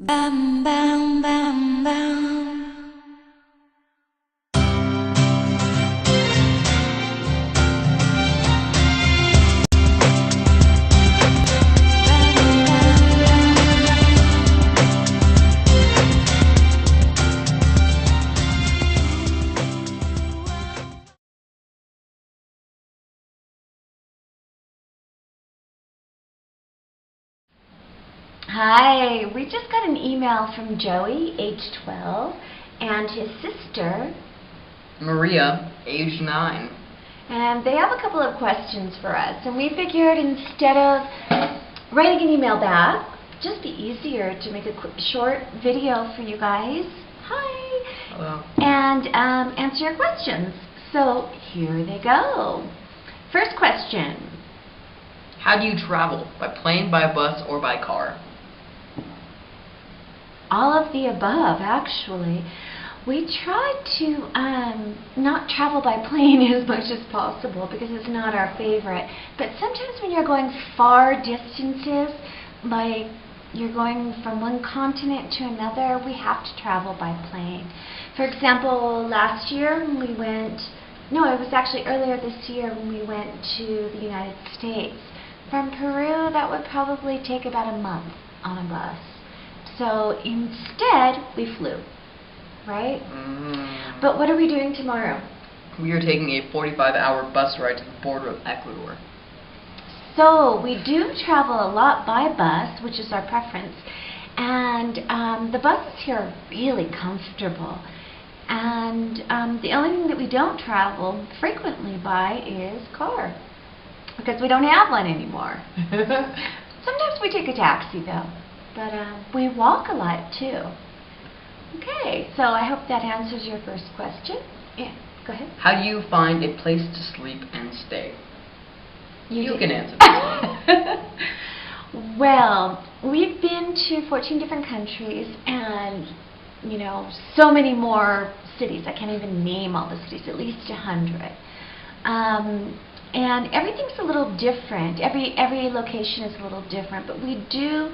Bam, bam, bam, bam. Hi, we just got an email from Joey, age 12, and his sister, Maria, age 9. and they have a couple of questions for us. And we figured instead of writing an email back, it'd just be easier to make a quick, short video for you guys. Hi. Hello. And answer your questions. So here they go. First question. How do you travel? By plane, by bus, or by car? All of the above, actually. We try to not travel by plane as much as possible because it's not our favorite. But sometimes when you're going far distances, like you're going from one continent to another, we have to travel by plane. For example, last year when we went, no, it was actually earlier this year when we went to the United States. From Peru, that would probably take about a month on a bus. So instead, we flew, right? But what are we doing tomorrow? We are taking a 45-hour bus ride to the border of Ecuador. So we do travel a lot by bus, which is our preference. And the buses here are really comfortable. And the only thing that we don't travel frequently by is car, because we don't have one anymore. Sometimes we take a taxi, though. But we walk a lot, too. Okay, so I hope that answers your first question. Yeah, go ahead. How do you find a place to sleep and stay? You do. can answer this. Well, we've been to 14 different countries and, you know, so many more cities. I can't even name all the cities, at least 100. And everything's a little different. Every location is a little different, but we do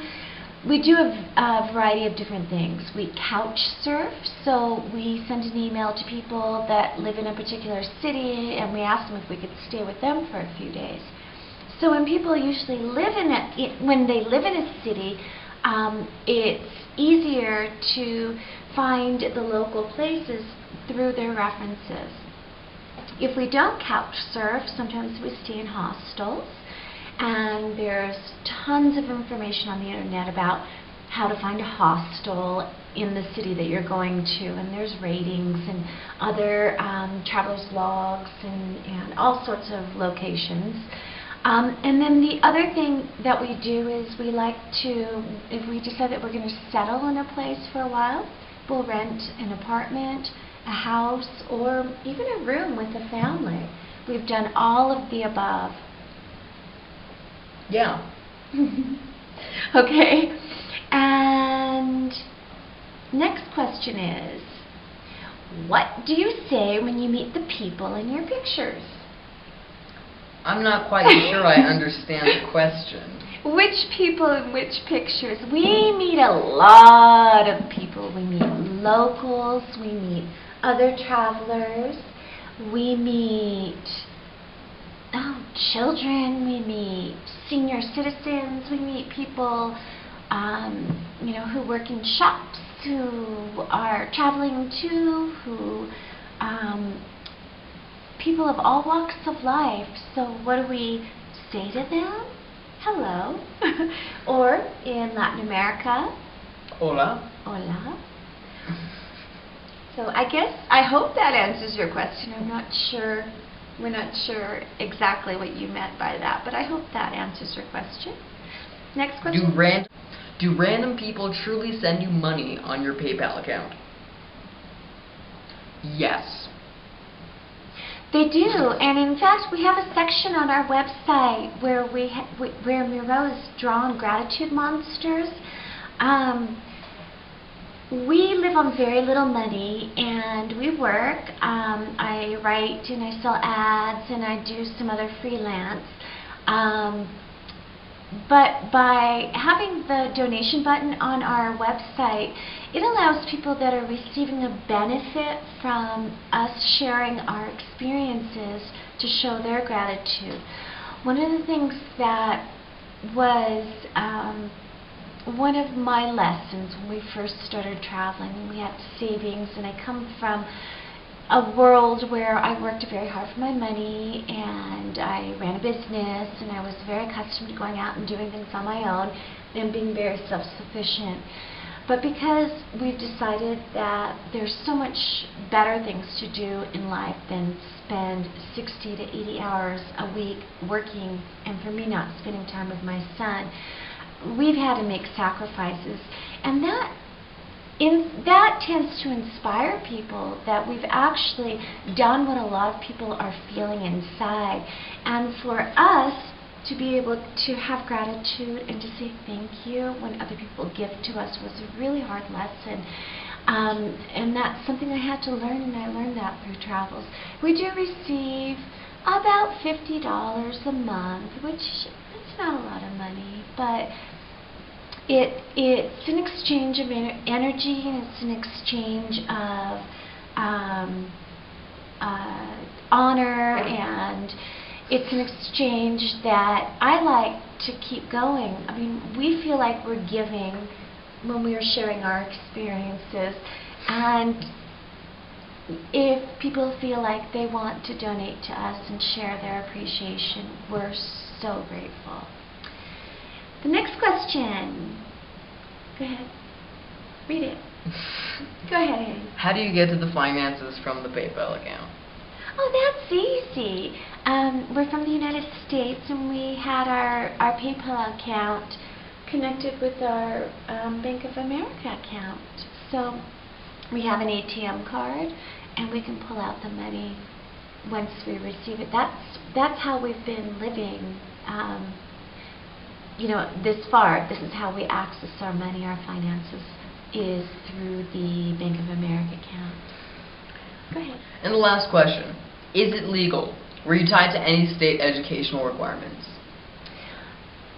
a variety of different things. We couch surf, so we send an email to people that live in a particular city and we ask them if we could stay with them for a few days. So when people usually live in when they live in a city, it's easier to find the local places through their references. If we don't couch surf, sometimes we stay in hostels. And there's tons of information on the internet about how to find a hostel in the city that you're going to, and there's ratings and other travelers' blogs and all sorts of locations. And then the other thing that we do is we like to, if we decide that we're going to settle in a place for a while, we'll rent an apartment, a house, or even a room with a family. We've done all of the above. Yeah. Okay. And next question is, what do you say when you meet the people in your pictures? I'm not quite sure I understand the question. Which people in which pictures? We meet a lot of people. We meet locals, we meet other travelers, we meet children, we meet senior citizens, we meet people you know, who work in shops, who are traveling too, who people of all walks of life. So what do we say to them? Hello. Or in Latin America, Hola. hola. So I hope that answers your question. I'm not sure. We're not sure exactly what you meant by that, but I hope that answers your question. Next question. Do random people truly send you money on your PayPal account? Yes. They do, and in fact, we have a section on our website where where Miro has drawn gratitude monsters. We live on very little money, and we work. I write and I sell ads, and I do some other freelance. But by having the donation button on our website, it allows people that are receiving a benefit from us sharing our experiences to show their gratitude. One of the things that was one of my lessons when we first started traveling, we had savings, and I come from a world where I worked very hard for my money, and I ran a business, and I was very accustomed to going out and doing things on my own and being very self-sufficient. But because we've decided that there's so much better things to do in life than spend 60 to 80 hours a week working, and for me not spending time with my son, we've had to make sacrifices. And that tends to inspire people that we've actually done what a lot of people are feeling inside. And for us to be able to have gratitude and to say thank you when other people give to us was a really hard lesson. And that's something I had to learn, and I learned that through travels. We do receive about $50 a month, which is not a lot of money, but it's an exchange of energy, and it's an exchange of honor, and it's an exchange that I like to keep going. I mean, we feel like we're giving when we are sharing our experiences, and if people feel like they want to donate to us and share their appreciation, we're so grateful. The next question. Go ahead. Read it. Go ahead, Annie. How do you get to the finances from the Baybel account? Oh, that's easy. We're from the United States, and we had our PayPal account connected with our Bank of America account. So we have an ATM card, and we can pull out the money once we receive it. That's how we've been living. This far. This is how we access our money, our finances, is through the Bank of America account. Go ahead. And the last question, is it legal? Were you tied to any state educational requirements?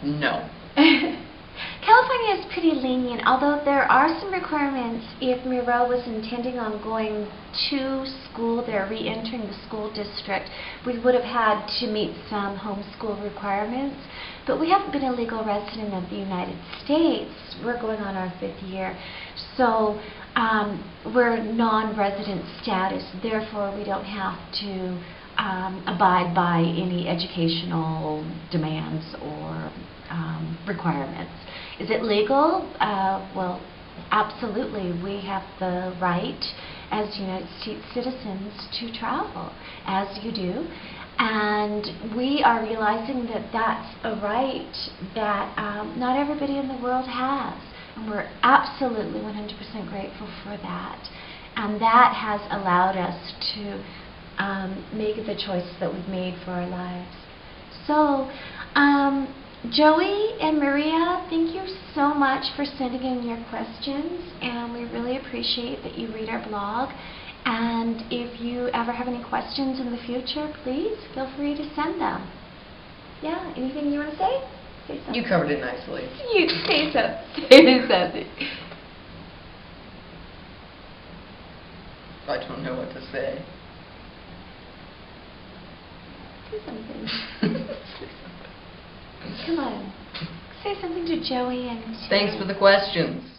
No. California is pretty lenient, although there are some requirements. If Miro was intending on going to school, they're re-entering the school district, we would have had to meet some homeschool requirements. But we haven't been a legal resident of the United States. We're going on our 5th year. So we're non-resident status, therefore we don't have to abide by any educational demands or requirements. Is it legal? Well, absolutely. We have the right as United States citizens to travel, as you do. And we are realizing that that's a right that not everybody in the world has. And we're absolutely 100% grateful for that. And that has allowed us to make the choices that we've made for our lives. So, Joey and Maria, thank you so much for sending in your questions, and we really appreciate that you read our blog. And if you ever have any questions in the future, please feel free to send them. Yeah, anything you want to say? Say something. You covered it nicely. You say something. Say something. I don't know what to say. Say something. Come on. Say something to Joey and to... Thanks for the questions.